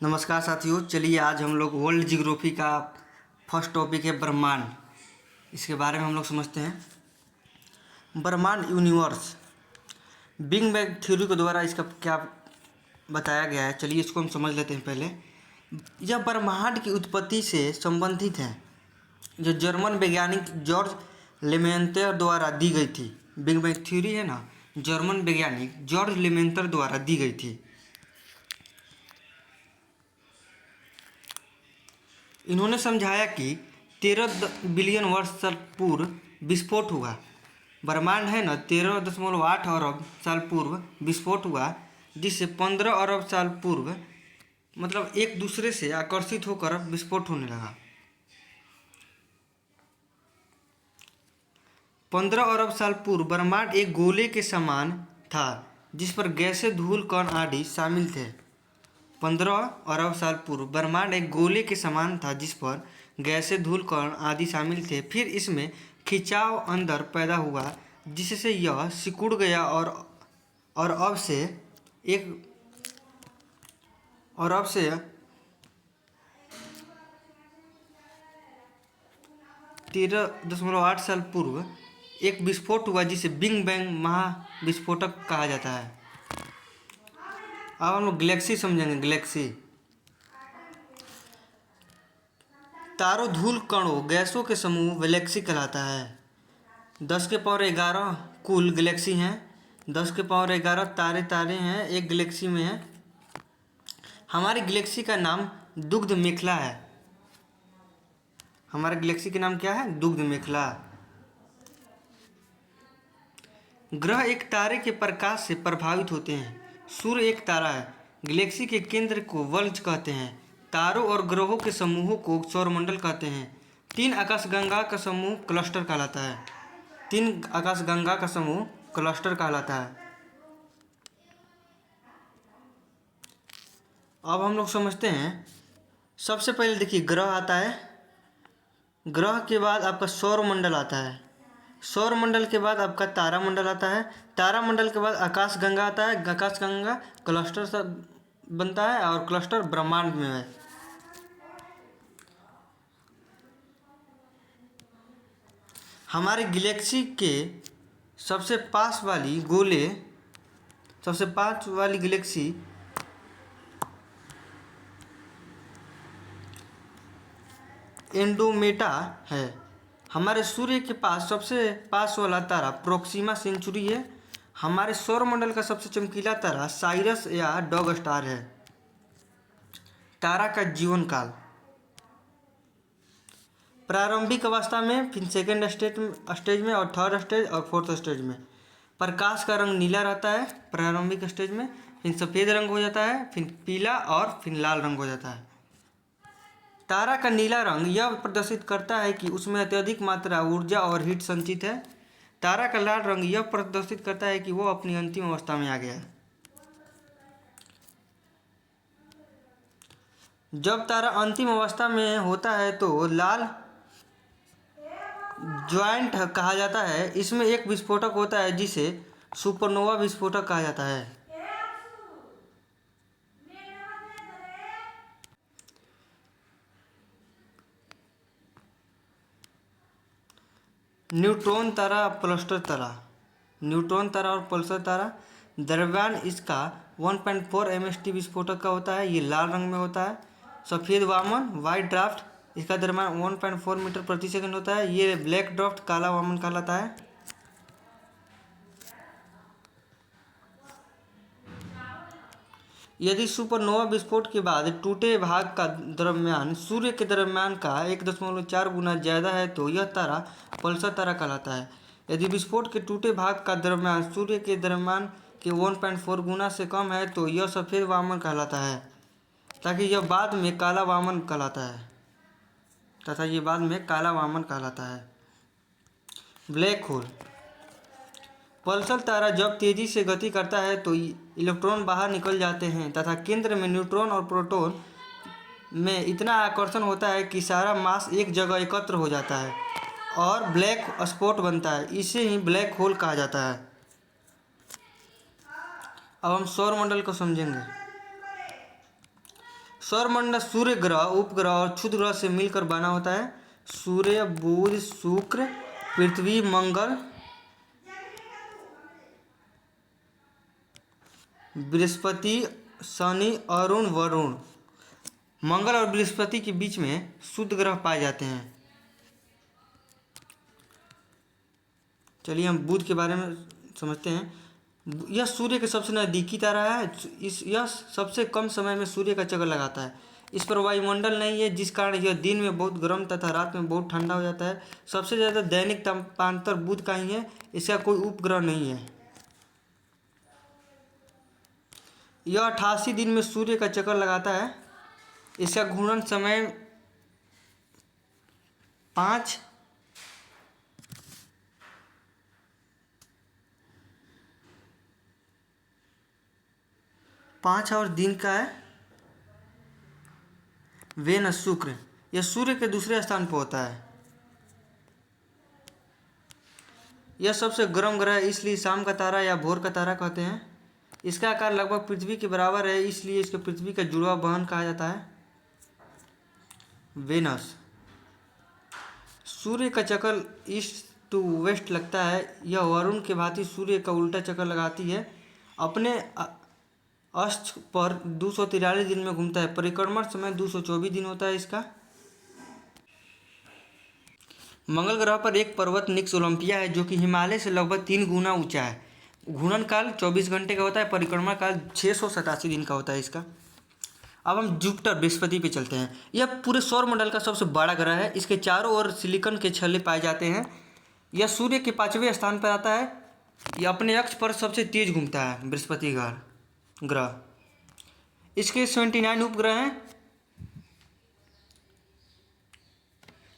नमस्कार साथियों, चलिए आज हम लोग वर्ल्ड जियोग्राफी का फर्स्ट टॉपिक है ब्रह्मांड। इसके बारे में हम लोग समझते हैं। ब्रह्मांड यूनिवर्स बिग बैंग थ्योरी के द्वारा इसका क्या बताया गया है, चलिए इसको हम समझ लेते हैं। पहले यह ब्रह्मांड की उत्पत्ति से संबंधित है, जो जर्मन वैज्ञानिक जॉर्ज लेमेंतर द्वारा दी गई थी। बिग बैंग थ्योरी है ना, जर्मन वैज्ञानिक जॉर्ज लेमेंतर द्वारा दी गई थी। इन्होंने समझाया कि 13 बिलियन वर्ष साल पूर्व विस्फोट हुआ। ब्रह्मांड है ना, 13.8 अरब साल पूर्व विस्फोट हुआ, जिससे 15 अरब साल पूर्व मतलब एक दूसरे से आकर्षित होकर विस्फोट होने लगा। 15 अरब साल पूर्व ब्रह्मांड एक गोले के समान था, जिस पर गैसें, धूल, कण आदि शामिल थे। 15 अरब साल पूर्व ब्रह्मांड एक गोले के समान था, जिस पर गैसें, धूल, कण आदि शामिल थे। फिर इसमें खिंचाव अंदर पैदा हुआ, जिससे यह सिकुड़ गया और अब से 13.8 साल पूर्व एक विस्फोट हुआ, जिसे बिग बैंग महाविस्फोटक कहा जाता है। अब हम लोग गैलेक्सी समझेंगे। गैलेक्सी तारों, धूल, कणों, गैसों के समूह गैलेक्सी कहलाता है। 10 के पावर 11 कुल गैलेक्सी हैं। 10 के पावर 11 तारे हैं एक गैलेक्सी में है। हमारी गैलेक्सी का नाम दुग्ध मेखला है। हमारे गैलेक्सी का नाम क्या है? दुग्ध मेखला। ग्रह एक तारे के प्रकाश से प्रभावित होते हैं। सूर्य एक तारा है। गैलेक्सी के केंद्र को वलय कहते हैं। तारों और ग्रहों के समूहों को सौरमंडल कहते हैं। 3 आकाशगंगा का समूह क्लस्टर कहलाता है। 3 आकाशगंगा का समूह क्लस्टर कहलाता है। अब हम लोग समझते हैं। सबसे पहले देखिए, ग्रह आता है। ग्रह के बाद आपका सौरमंडल आता है। सौरमंडल के बाद आपका तारामंडल आता है। तारामंडल के बाद आकाशगंगा आता है। आकाशगंगा क्लस्टर से बनता है और क्लस्टर ब्रह्मांड में है। हमारी गैलेक्सी के सबसे पास वाली गैलेक्सी एंड्रोमेडा है। हमारे सूर्य के पास सबसे पास वाला तारा प्रोक्सिमा सेंचुरी है। हमारे सौरमंडल का सबसे चमकीला तारा साइरस या डॉग स्टार है। तारा का जीवन काल प्रारंभिक अवस्था में, फिर सेकेंड स्टेज में, और थर्ड स्टेज और फोर्थ स्टेज में। प्रकाश का रंग नीला रहता है प्रारंभिक स्टेज में, फिर सफ़ेद रंग हो जाता है, फिर पीला और फिर लाल रंग हो जाता है। तारा का नीला रंग यह प्रदर्शित करता है कि उसमें अत्यधिक मात्रा ऊर्जा और हीट संचित है। तारा का लाल रंग यह प्रदर्शित करता है कि वो अपनी अंतिम अवस्था में आ गया है। जब तारा अंतिम अवस्था में होता है तो लाल ज्वाइंट कहा जाता है। इसमें एक विस्फोटक होता है, जिसे सुपरनोवा विस्फोटक कहा जाता है। न्यूट्रॉन तारा, पल्सर तारा। न्यूट्रॉन तारा और पल्सर तारा द्रव्यमान इसका 1.4 MST विस्फोटक का होता है। ये लाल रंग में होता है। सफ़ेद वामन, वाइट ड्राफ्ट, इसका द्रव्यमान 1.4 मीटर प्रति सेकंड होता है। ये ब्लैक ड्राफ्ट, काला वामन कहलाता है। यदि सुपरनोवा विस्फोट के बाद टूटे भाग का द्रव्यमान सूर्य के द्रव्यमान का 1.4 गुना ज़्यादा है तो यह तारा पल्सर तारा कहलाता है। यदि विस्फोट के टूटे भाग का द्रव्यमान सूर्य के द्रव्यमान के 1.4 गुना से कम है तो यह सफ़ेद वामन कहलाता है, ताकि यह बाद में काला वामन कहलाता है। Black hole. पल्सर तारा जब तेज़ी से गति करता है तो इलेक्ट्रॉन बाहर निकल जाते हैं तथा केंद्र में न्यूट्रॉन और प्रोटॉन में इतना आकर्षण होता है कि सारा मास एक जगह एकत्र हो जाता है और ब्लैक स्पॉट बनता है। इसे ही ब्लैक होल कहा जाता है। अब हम सौरमंडल को समझेंगे। सौरमंडल सूर्य ग्रह, उपग्रह और क्षुद्र ग्रह से मिलकर बना होता है। सूर्य, बुध, शुक्र, पृथ्वी, मंगल, बृहस्पति, शनि, अरुण, वरुण। मंगल और बृहस्पति के बीच में शुद्ध ग्रह पाए जाते हैं। चलिए हम बुध के बारे में समझते हैं। यह सूर्य के सबसे नज़दीकी तारा है। यह सबसे कम समय में सूर्य का चक्कर लगाता है। इस पर वायुमंडल नहीं है, जिस कारण यह दिन में बहुत गर्म तथा रात में बहुत ठंडा हो जाता है। सबसे ज़्यादा दैनिक तापांतर बुध का ही है। इसका कोई उपग्रह नहीं है। यह 88 दिन में सूर्य का चक्कर लगाता है। इसका घूर्णन समय 5 और दिन का है। वेनस, शुक्र, यह सूर्य के दूसरे स्थान पर होता है। यह सबसे गर्म ग्रह है, इसलिए शाम का तारा या भोर का तारा कहते हैं। इसका आकार लगभग पृथ्वी के बराबर है, इसलिए इसको पृथ्वी का जुड़वा बहन कहा जाता है। वेनस, सूर्य का चक्कर ईस्ट टू वेस्ट लगता है। यह वरुण के भांति सूर्य का उल्टा चक्कर लगाती है। अपने अक्ष पर 243 दिन में घूमता है। परिक्रमण समय 224 दिन होता है इसका। मंगल ग्रह पर एक पर्वत निक्स ओलंपिया है, जो कि हिमालय से लगभग 3 गुना ऊंचा है। घूर्णन काल 24 घंटे का होता है। परिक्रमा काल 687 दिन का होता है इसका। अब हम जुपिटर, बृहस्पति पे चलते हैं। यह पूरे सौरमंडल का सबसे बड़ा ग्रह है। इसके चारों ओर सिलिकॉन के छल्ले पाए जाते हैं। यह सूर्य के 5वें स्थान पर आता है। यह अपने अक्ष पर सबसे तेज घूमता है, बृहस्पति ग्रह। इसके 79 उपग्रह हैं।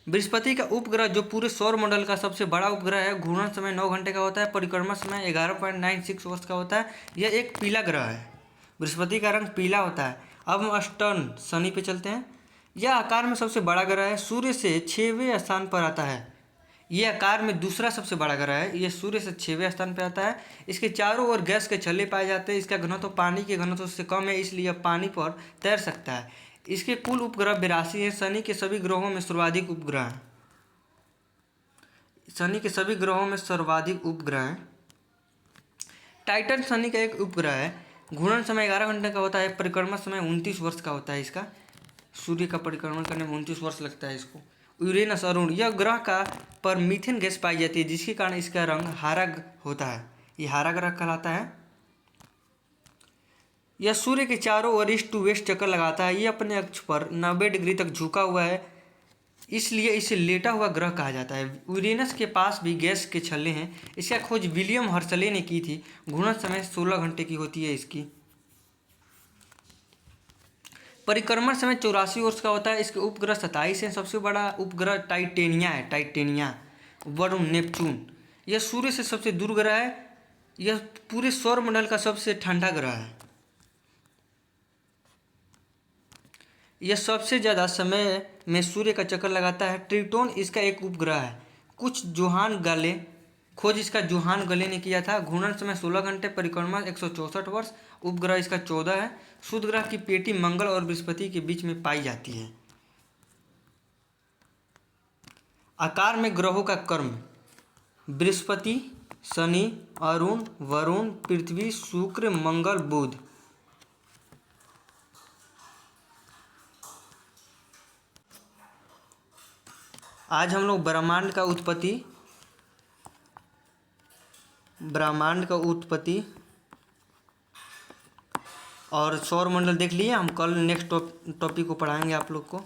बृहस्पति का उपग्रह, जो पूरे सौरमंडल का सबसे बड़ा उपग्रह है, घूर्णन समय 9 घंटे का होता है। परिक्रमा समय 11.96 वर्ष का होता है। यह एक पीला ग्रह है। बृहस्पति का रंग पीला होता है। अब हम अष्टन, शनि पे चलते हैं। यह आकार में सबसे बड़ा ग्रह है। सूर्य से 6वें स्थान पर आता है। यह आकार में दूसरा सबसे बड़ा ग्रह है। यह सूर्य से 6वें स्थान पर आता है। इसके चारों ओर गैस के छल्ले पाए जाते हैं। इसका घनत्व पानी के घनत्व से कम है, इसलिए यह पानी पर तैर सकता है। इसके कुल उपग्रह 82 हैं। शनि के सभी ग्रहों में सर्वाधिक उपग्रह हैं। शनि के सभी ग्रहों में सर्वाधिक उपग्रह हैं। टाइटन शनि का एक उपग्रह है। घूर्णन समय 11 घंटे का होता है। परिक्रमा समय 29 वर्ष का होता है इसका। सूर्य का परिक्रमण करने में 29 वर्ष लगता है इसको। यूरेनस, अरुण, यह ग्रह का पर मीथेन गैस पाई जाती है, जिसके कारण इसका रंग हरा होता है। यह हरा ग्रह कहलाता है। यह सूर्य के चारों ओर ईस्ट टू वेस्ट चक्कर लगाता है। यह अपने अक्ष पर 90 डिग्री तक झुका हुआ है, इसलिए इसे लेटा हुआ ग्रह कहा जाता है। यूरेनस के पास भी गैस के छल्ले हैं। इसका खोज विलियम हर्शले ने की थी। घूर्णन समय 16 घंटे की होती है इसकी। परिक्रमण समय 84 वर्ष का होता है। इसके उपग्रह 27 हैं। सबसे बड़ा उपग्रह टाइटेनिया है। Titania, Varun, Neptune. यह सूर्य से सबसे दूर ग्रह है। यह पूरे सौरमंडल का सबसे ठंडा ग्रह है। यह सबसे ज़्यादा समय में सूर्य का चक्कर लगाता है। ट्रिटोन इसका एक उपग्रह है। खोज इसका जोहान गले ने किया था। घूर्णन समय 16 घंटे। परिक्रमा 164 वर्ष। उपग्रह इसका 14 है। शुद्ध ग्रह की पेटी मंगल और बृहस्पति के बीच में पाई जाती है। आकार में ग्रहों का क्रम: बृहस्पति, शनि, अरुण, वरुण, पृथ्वी, शुक्र, मंगल, बुध। आज हम लोग ब्रह्मांड का उत्पत्ति और सौरमंडल देख लिए। हम कल नेक्स्ट टॉपिक को पढ़ाएंगे आप लोग को।